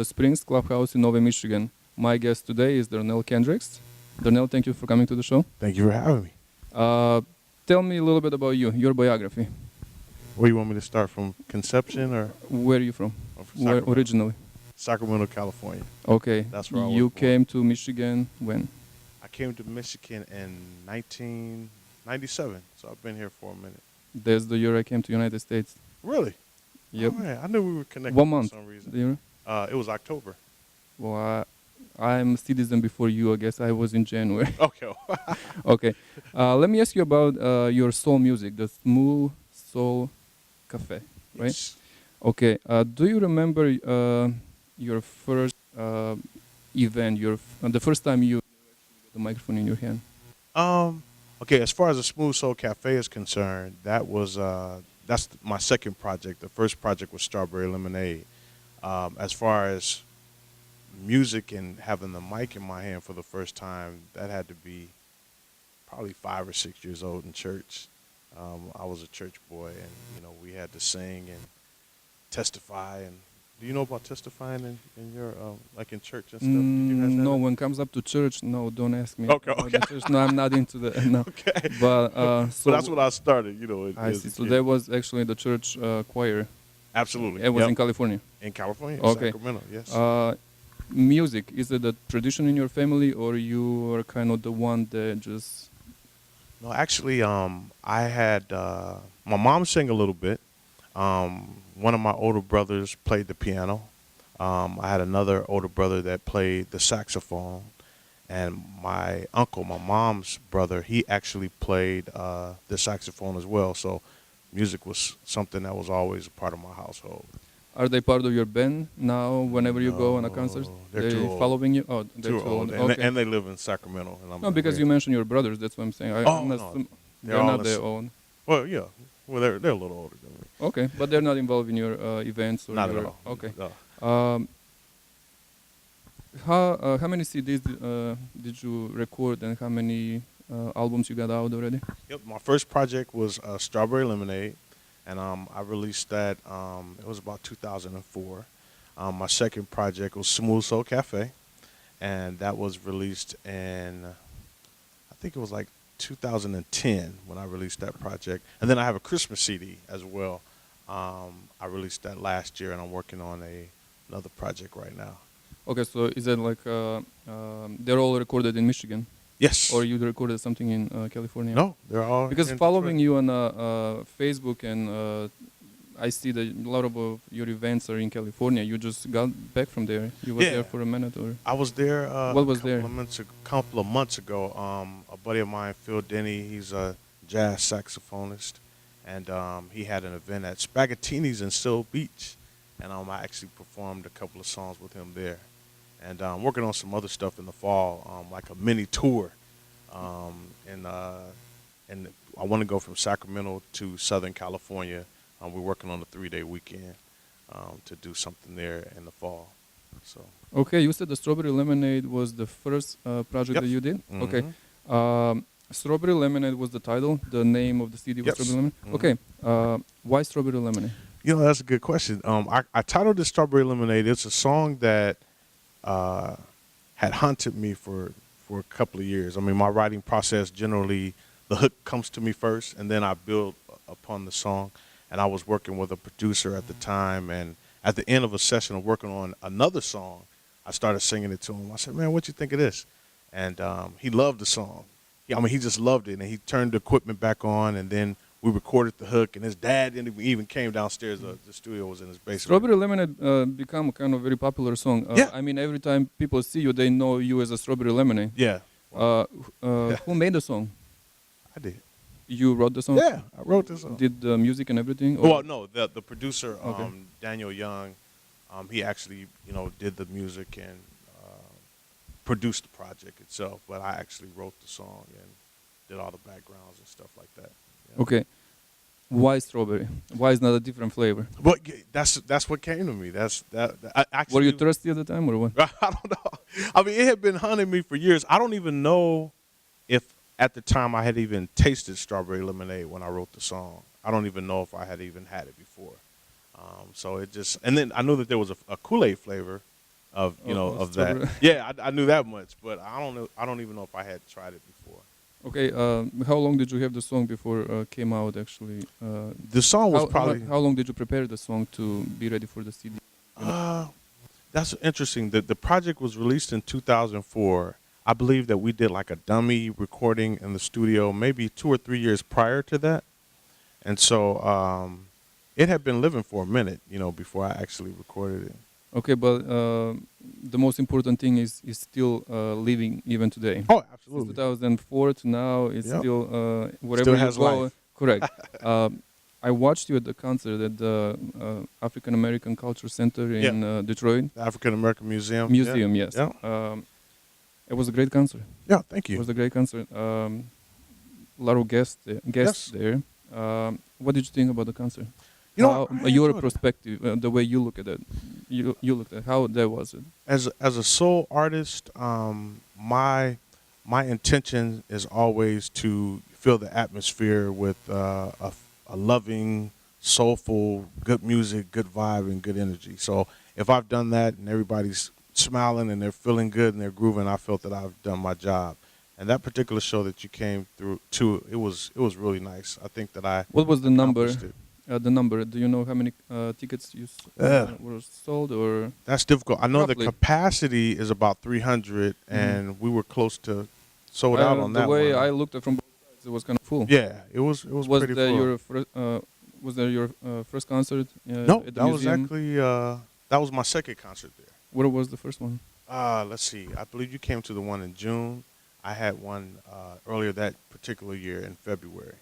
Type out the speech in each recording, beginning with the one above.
the Springs Clubhouse in Nova, Michigan. My guest today is Darnell Kendricks. Darnell, thank you for coming to the show. Thank you for having me. Tell me a little bit about you, your biography. Where you want me to start, from conception or? Where are you from? Where originally? Sacramento, California. Okay. That's where I was You born. came to Michigan when? I came to Michigan in 1997, so I've been here for a minute. That's the year I came to United States. Really? Yep. Oh, man, I knew we were connected 1 month. for some reason. Do you know? It was October. Well, I'm a citizen before you. I guess I was in January. Okay. Okay. Let me ask you about your soul music, the Smooth Soul Cafe, right? Yes. Okay. Do you remember your first event, the first time you had the microphone in your hand? Okay, as far as the Smooth Soul Cafe is concerned, that's my second project. The first project was Strawberry Lemonade. As far as music and having the mic in my hand for the first time, that had to be probably 5 or 6 years old in church. I was a church boy, and we had to sing and testify. And do you know about testifying in your like in church and stuff? Did you guys have No, it? when it comes up to church, no, don't ask me. Okay, about okay. the church. No, I'm not into that. No. Okay. But So that's when I started. I see. So that was actually the church choir. Absolutely. It was Yep. in California. In California, Okay. Sacramento. Yes. Music, is it a tradition in your family, or you are kind of the one that just? No, actually, I had my mom sang a little bit. One of my older brothers played the piano. I had another older brother that played the saxophone, and my uncle, my mom's brother, he actually played the saxophone as well. So, music was something that was always a part of my household. Are they part of your band now? Whenever you go on a concert, No, they're too old. following you. Oh, they're Too old, Okay. and they live in Sacramento. And I'm No, because you mentioned your brothers. That's what I'm saying. I'm not no, they're they're all not the their s- own. Well, yeah, well they're a little older than me. Okay, but they're not involved in your events or Not your. at all. Okay. No. How many CDs did you record, and how many albums you got out already? Yep, my first project was Strawberry Lemonade, and I released that. It was about 2004. My second project was Smooth Soul Cafe, and that was released in, I think it was like 2010 when I released that project. And then I have a Christmas CD as well. I released that last year, and I'm working on another project right now. Okay, so is that like they're all recorded in Michigan, Yes. or you recorded something in California? No, they're all Because in following Detroit. you on Facebook, and I see that a lot of your events are in California. You just got back from there. You were Yeah. there for a minute, or? I was there What was there? couple of months ago. A buddy of mine, Phil Denny, he's a jazz saxophonist, and he had an event at Spaghettini's in Seal Beach, and I actually performed a couple of songs with him there. And I'm working on some other stuff in the fall, like a mini tour, and I want to go from Sacramento to Southern California. We're working on a 3-day weekend to do something there in the fall. So. Okay, you said the Strawberry Lemonade was the first project Yep. that you did? Mhm. Okay. Strawberry Lemonade was the title, the name of the CD was Yes. Strawberry Lemonade? Mhm. Okay. Why Strawberry Lemonade? That's a good question. I titled it Strawberry Lemonade. It's a song that had haunted me for a couple of years. I mean, my writing process, generally, the hook comes to me first, and then I build upon the song. And I was working with a producer at the time, and at the end of a session of working on another song, I started singing it to him. I said, "Man, what you think of this?" And he loved the song. He just loved it, and he turned the equipment back on, and then we recorded the hook, and his dad even came downstairs. The studio was in his basement. Strawberry Lemonade become a kind of very popular song. Yeah. I mean, every time people see you, they know you as a Strawberry Lemonade. Yeah. Who made the song? I did. You wrote the song? Yeah, I wrote this song. Did the music and everything? or- Well, no, the producer, Okay. Daniel Young, he actually, did the music and produced the project itself. But I actually wrote the song and did all the backgrounds and stuff like that. Yeah. Okay. Why strawberry? Why is not a different flavor? But that's what came to me. I actually, Were you thirsty at the time, or what? I don't know. I mean, it had been haunting me for years. I don't even know if at the time I had even tasted Strawberry Lemonade when I wrote the song. I don't even know if I had even had it before. So it just, and then I knew that there was a Kool-Aid flavor, of of that. Strawberry. Yeah, I knew that much, but I don't know. I don't even know if I had tried it before. Okay, how long did you have the song before came out actually? The song was probably How long did you prepare the song to be ready for the CD? You know? uh, that's interesting. The project was released in 2004. I believe that we did like a dummy recording in the studio maybe 2 or 3 years prior to that, and so it had been living for a minute, before I actually recorded it. Okay, but the most important thing is still living even today. Oh, Since absolutely. 2004 to now, it's Yep. still wherever Still you has go. life. Correct. I watched you at the concert at the African American Culture Center Yeah. in Detroit The African American Museum. Museum. Yes, Yeah. it was a great concert. Yeah. Thank It you. was a great concert. A lot of guests Yes. there. What did you think about the concert? I Your enjoyed it. perspective, the way you look at it, you looked at how that was it. As a soul artist, my intention is always to fill the atmosphere with a loving, soulful, good music, good vibe, and good energy. So if I've done that and everybody's smiling and they're feeling good and they're grooving, I felt that I've done my job. And that particular show that you came through to, it was really nice. I think that I What was the number? accomplished it. The number. Do you know how many tickets were sold, or That's difficult. I know the roughly? capacity is about 300, and we were close to sold out on The that way one. I looked at from both sides, it was kind of full. Yeah, it was pretty that full. your was that your first concert No, at the that was museum? actually that was my second concert there. Where was the first one? Let's see. I believe you came to the one in June. I had one earlier that particular year in February.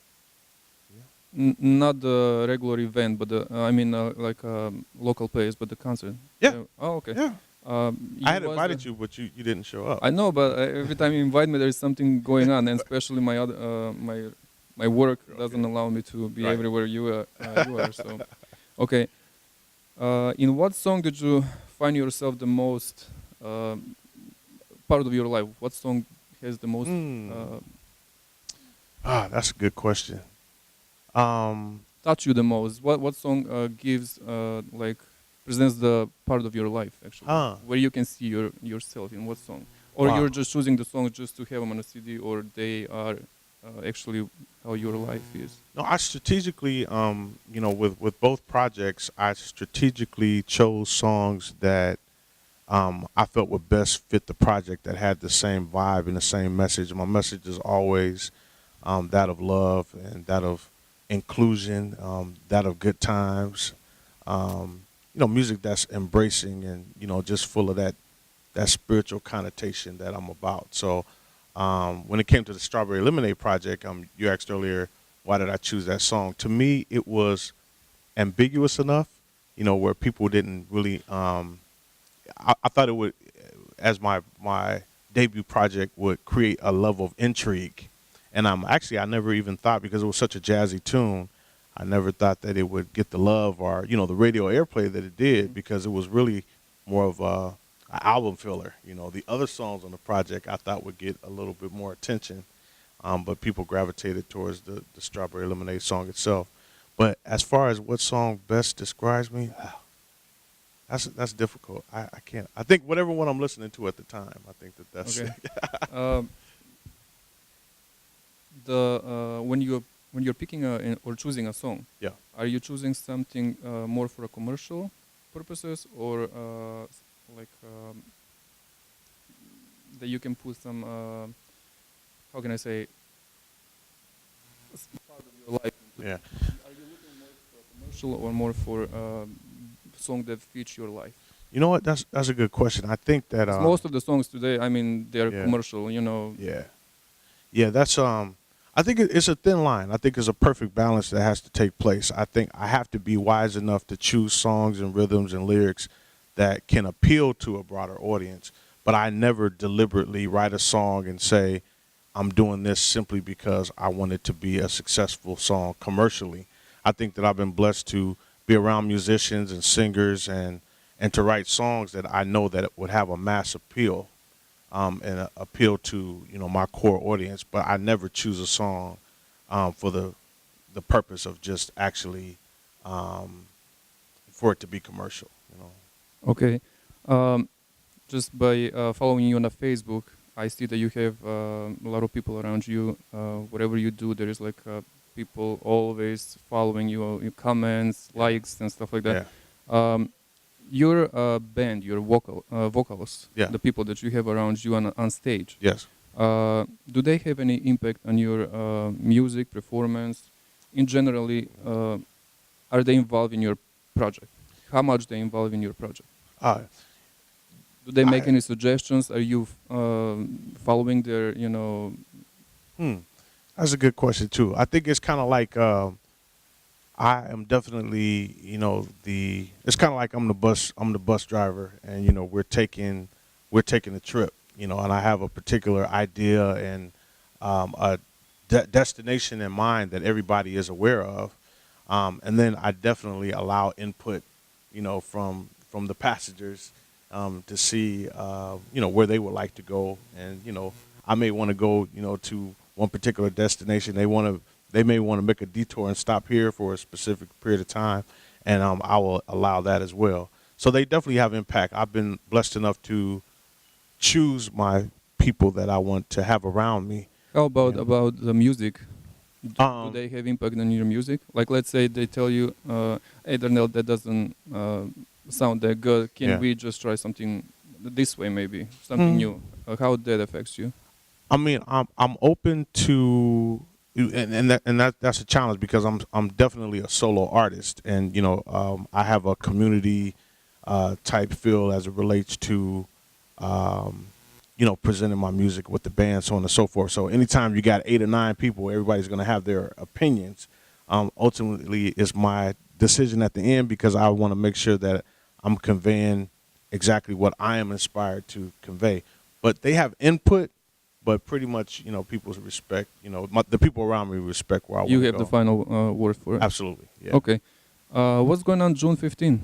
Not the regular event, but the I mean like local place, but the concert. Yeah. Oh, okay. Yeah. I had was invited the- you, but you didn't show up. I know, but every time you invite me, there is something going on, and especially my other my work doesn't allow me to be Right. everywhere you are. So, okay. In what song did you find yourself the most part of your life? What song has the most? That's a good question. Touch you the most? What song gives like presents the part of your life actually, where you can see yourself in what song, or Wow. you're just choosing the songs just to have them on a CD, or they are actually how your life is. No, I strategically, with both projects, I strategically chose songs that I felt would best fit the project, that had the same vibe and the same message. My message is always that of love and that of inclusion, that of good times. Music that's embracing and just full of that spiritual connotation that I'm about. So when it came to the Strawberry Lemonade project, you asked earlier, why did I choose that song? To me, it was ambiguous enough, where people didn't really. I thought it would, as my debut project, would create a level of intrigue. And I never even thought, because it was such a jazzy tune, I never thought that it would get the love or, the radio airplay that it did, because it was really more of an album filler. The other songs on the project I thought would get a little bit more attention, but people gravitated towards the Strawberry Lemonade song itself. But as far as what song best describes me, that's difficult. I can't. I think whatever one I'm listening to at the time, I think that's Okay. When you're picking or choosing a song, Yeah. are you choosing something more for a commercial purposes, or like that you can put some how can I say part of your life into? Yeah. Are you looking more for a commercial or more for song that fits your life? You know what? That's a good question. I think that 'Cause most of the songs today, I mean, they're Yeah. commercial. Yeah, that's I think it's a thin line. I think it's a perfect balance that has to take place. I think I have to be wise enough to choose songs and rhythms and lyrics that can appeal to a broader audience, but I never deliberately write a song and say I'm doing this simply because I want it to be a successful song commercially. I think that I've been blessed to be around musicians and singers and to write songs that I know that it would have a mass appeal. And appeal to my core audience, but I never choose a song for the purpose of just actually for it to be commercial. Okay. just by following you on a Facebook, I see that you have a lot of people around you. Whatever you do, there is like people always following you, your comments, Yeah. likes, and stuff like that. Yeah. Um, your band, your vocalists, Yeah. the people that you have around you on stage, Yes. do they have any impact on your music performance? In generally, are they involved in your project? How much they involved in your project? Uh, Do they make I any suggestions? Are you following their, hmm. That's a good question too. I think it's kind of like I am definitely, it's kind of like I'm the bus driver, and we're taking a trip, and I have a particular idea and a destination in mind that everybody is aware of, and then I definitely allow input, from the passengers, to see, where they would like to go, and I may want to go, to one particular destination. They may want to make a detour and stop here for a specific period of time, and I will allow that as well. So they definitely have impact. I've been blessed enough to choose my people that I want to have around me. how about And the music? Do um, they have impact on your music? Like, let's say they tell you, "Hey, Darnell, that doesn't sound that good. Can yeah. we just try something this way, maybe something Hmm. new?" How that affects you? I mean, I'm open to, that's a challenge because I'm definitely a solo artist, and I have a community type feel as it relates to um, presenting my music with the band, so on and so forth. So anytime you got 8 or 9 people, everybody's going to have their opinions. Ultimately, it's my decision at the end because I want to make sure that I'm conveying exactly what I am inspired to convey. But they have input, but pretty much, people respect, the people around me respect where I You want to have the go. final word for it. Absolutely. Yeah. Okay. What's going on June 15th?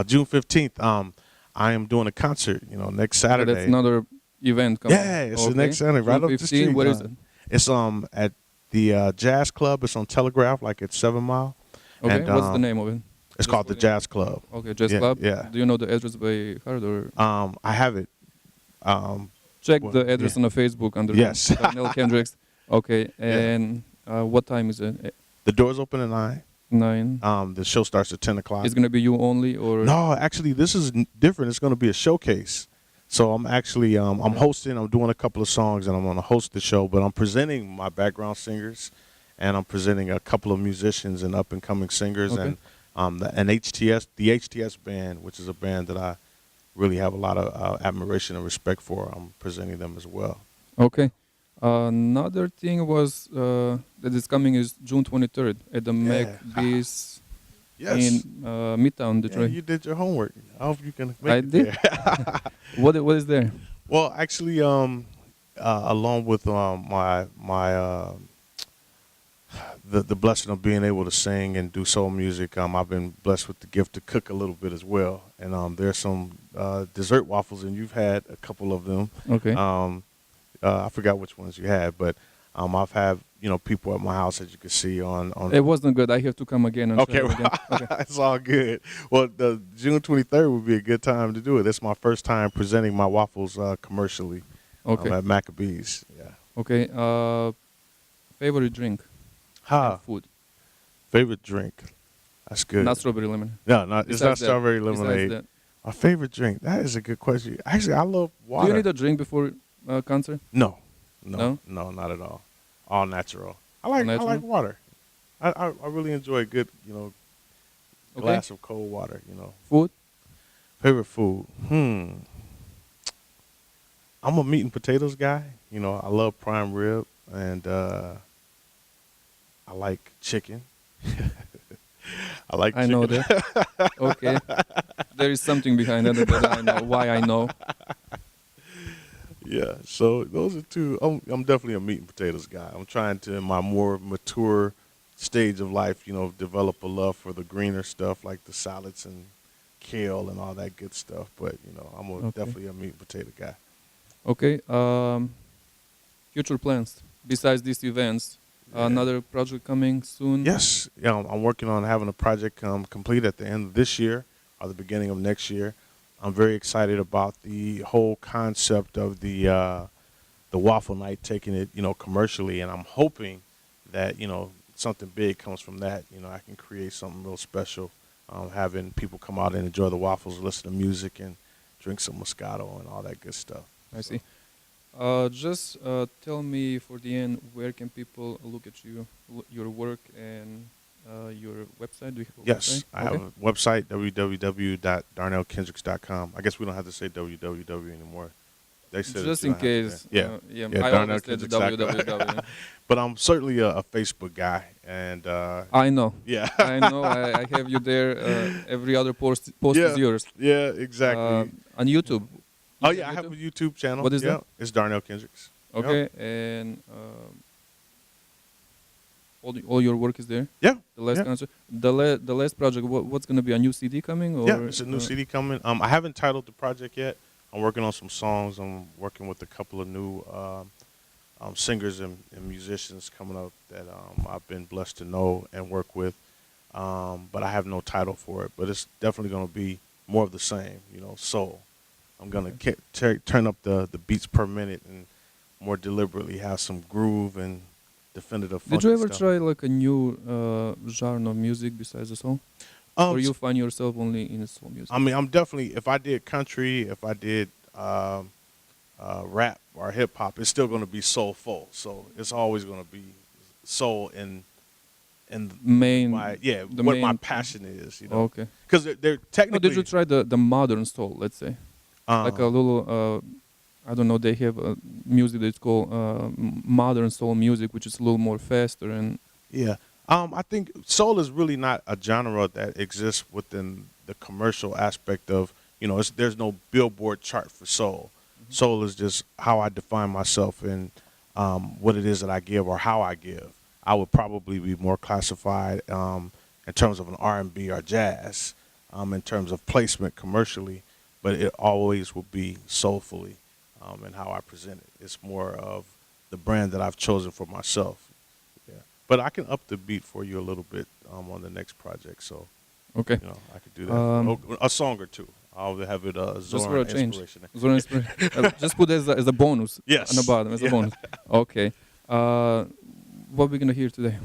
June 15th, I am doing a concert, next Okay, that's Saturday. another event coming. Yeah, it's the Okay. next Saturday, June right up the 15th, street. where is it? It's at the Jazz Club. It's on Telegraph, like it's 7 Mile, Okay, and what's the name of it? it's Just called for the Jazz Club. Okay, Jazz Yeah, Club. yeah. Do you know the address by heart or I have it. check Well, the yeah. address on the Facebook under Yes. Darnell Kendricks. Okay, Yeah. and what time is it? The doors open at 9. 9. The show starts at 10 o'clock. It's gonna be you only or No, actually, this is different. It's going to be a showcase. So I'm actually I'm Okay. hosting. I'm doing a couple of songs, and I'm going to host the show. But I'm presenting my background singers, and I'm presenting a couple of musicians and up and coming singers, Okay. and the HTS band, which is a band that I really have a lot of admiration and respect for. I'm presenting them as well. Okay. Another thing was that is coming is June 23rd at the Yeah. McBee's in Yes. Midtown Yeah, Detroit. you did your homework. I hope you can make I it did. there. What is there? Well, actually, along with the blessing of being able to sing and do soul music, I've been blessed with the gift to cook a little bit as well. And there's some dessert waffles, and you've had a couple of them. Okay. I forgot which ones you had, but I've had people at my house, as you can see on. It wasn't good. I have to come again and Okay, try it again. Okay. it's all good. Well, the June 23rd would be a good time to do it. It's my first time presenting my waffles commercially Okay. at Maccabees. Yeah. Okay. Favorite drink and food. Favorite drink. That's good. Not strawberry lemon. No, it's not Besides that- strawberry besides lemonade. that. My favorite drink. That is a good question. Actually, I love water. Do you need a drink before concert? No, No? not at all. All natural. I like Natural? water. I really enjoy a good Okay. glass of cold water. Food? Favorite food. I'm a meat and potatoes guy. I love prime rib, and I like chicken. I like I chicken. know that. Okay. There is something behind that that I know. Why I know. Yeah, so those are two. I'm definitely a meat and potatoes guy. I'm trying to, in my more mature stage of life, develop a love for the greener stuff like the salads and kale and all that good stuff. But I'm Okay. definitely a meat and potato guy. Okay. Future plans besides these events. Yeah. Another project coming soon. Yes, I'm working on having a project complete at the end of this year or the beginning of next year. I'm very excited about the whole concept of the waffle night, taking it, commercially, and I'm hoping that, something big comes from that. I can create something real special, having people come out and enjoy the waffles, listen to music, and drink some Moscato and all that good stuff. I see. Just tell me for the end, where can people look at your work, and your website? Do you have a Yes, website? I have a website, www.darnellkendricks.com. I guess we don't have to say www anymore. They said Just you in don't have to, case. yeah. Yeah. Yeah, I always said DarnellKendricks.com. www. But I'm certainly a Facebook guy, and I know. yeah. I know. I have you there. Every other post Yeah. is yours. Yeah, exactly. On YouTube. Oh yeah, I have a YouTube channel. What is that? It's Darnell Kendricks. Okay, and all your work is there. Yeah. The last Yeah. concert, the last project. What's gonna be a new CD coming? Or, Yeah, it's a new CD coming. I haven't titled the project yet. I'm working on some songs. I'm working with a couple of new singers and musicians coming up that I've been blessed to know and work with. But I have no title for it. But it's definitely going to be more of the same, soul. I'm going to turn up the beats per minute and more deliberately have some groove and definitive Did you funky ever stuff. try like a new genre of music besides the soul? Or you find yourself only in soul music? I mean, I'm definitely, if I did country, if I did rap or hip hop, it's still going to be soulful. So it's always going to be soul in Main. my the what my main- passion is, Okay. because they're No, technically. did you try the modern soul? Let's say like a little. I don't know. They have music that's called modern soul music, which is a little more faster and. Yeah. I think soul is really not a genre that exists within the commercial aspect of, there's no Billboard chart for soul. Mm-hmm. Soul is just how I define myself and what it is that I give or how I give. I would probably be more classified in terms of an R&B or jazz, in terms of placement commercially, but it always will be soulfully in how I present it. It's more of the brand that I've chosen for myself. But I can up the beat for you a little bit on the next project, so Okay. I could do that. A song or two. I'll have it Just for a ZORAN change. inspiration. Zoran inspiration. Just put as a bonus. Yes. On the bottom as a Yeah. bonus. Okay. What we gonna hear today?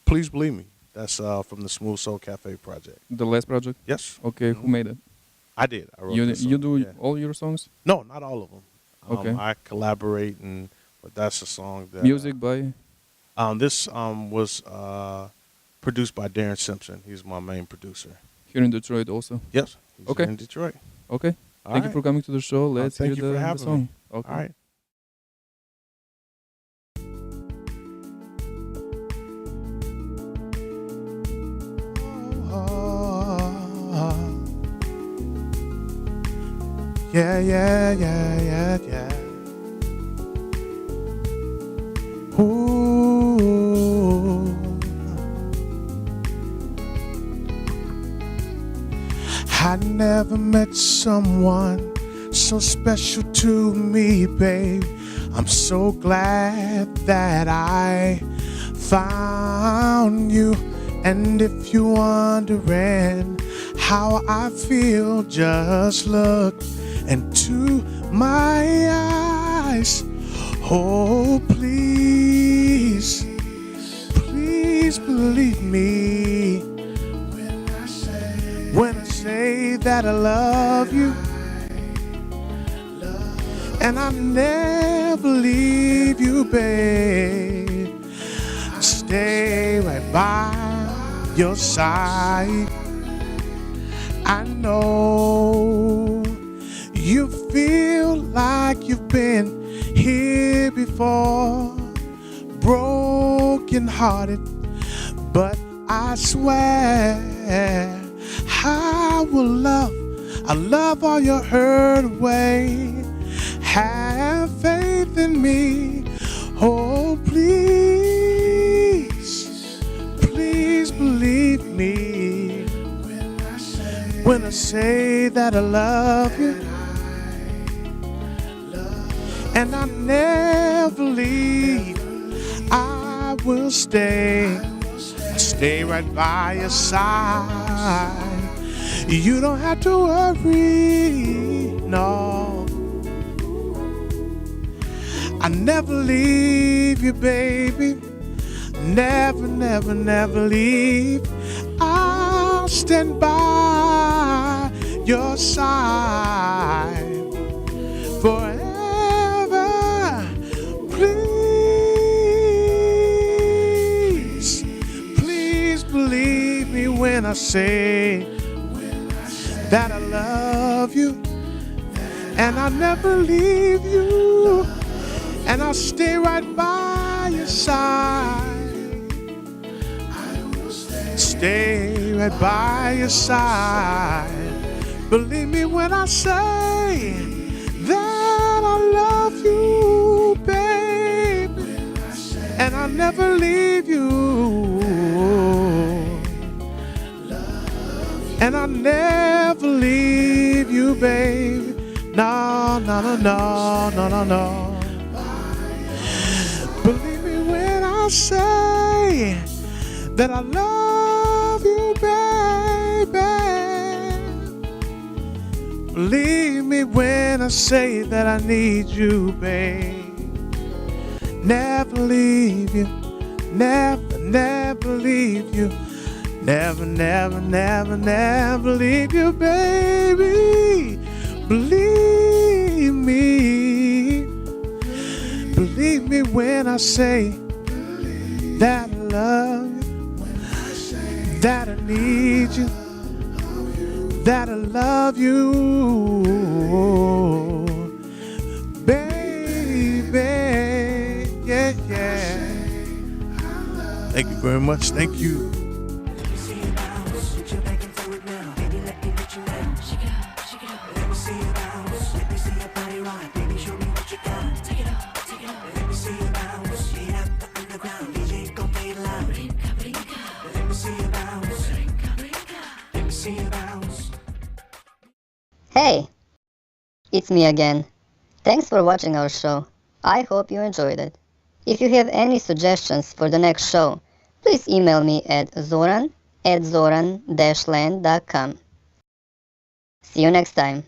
Please Believe Me. That's from the Smooth Soul Cafe project. The last project. Yes. Okay. Who made it? I did. I wrote You this you song, do yeah. all your songs? No, not all of them. Okay. I collaborate, but that's a song that Music by. This was produced by Darren Simpson. He's my main producer. Here in Detroit also. Yes. He's Okay. in Detroit. Okay. All Thank you right. for coming to the show. Let's thank hear you for the having song. me. Okay. All right. Yeah, yeah, yeah, yeah, yeah. Ooh. I never met someone so special to me, babe. I'm so glad that I found you. And if you're wondering how I feel, just look into my eyes. Oh, please, please believe me when I say that I love you, and I'll never leave you, babe. Stay right by your side. I know you feel like you've been here before, broken hearted, but I swear I love all your hurt away. Have faith in me. Oh, please, please believe me when I say that I love you, and I never leave. I will stay right by your side. You don't have to worry, no. I never leave you, baby. Never, never, never leave. I'll stand by your side forever. Please, please believe me when I say that I love you, and I'll never leave you, and I'll stay right by your side. Stay right by your side. Believe me when I say that I love you, baby, and I'll never leave you, and I'll never leave you, baby. No, no, no, no, no, no, no. Believe me when I say that I love you, baby. Believe me when I say that I need you, babe. Never leave you, never, never leave you. Never, never, never, never leave you, baby. Believe me. Believe me when I say that I love you, that I need you, that I love you, baby. Yeah, yeah. Thank you very much. Thank you. Hey, it's me again. Thanks for watching our show. I hope you enjoyed it. If you have any suggestions for the next show, please email me at zoran@zoran-land.com. See you next time.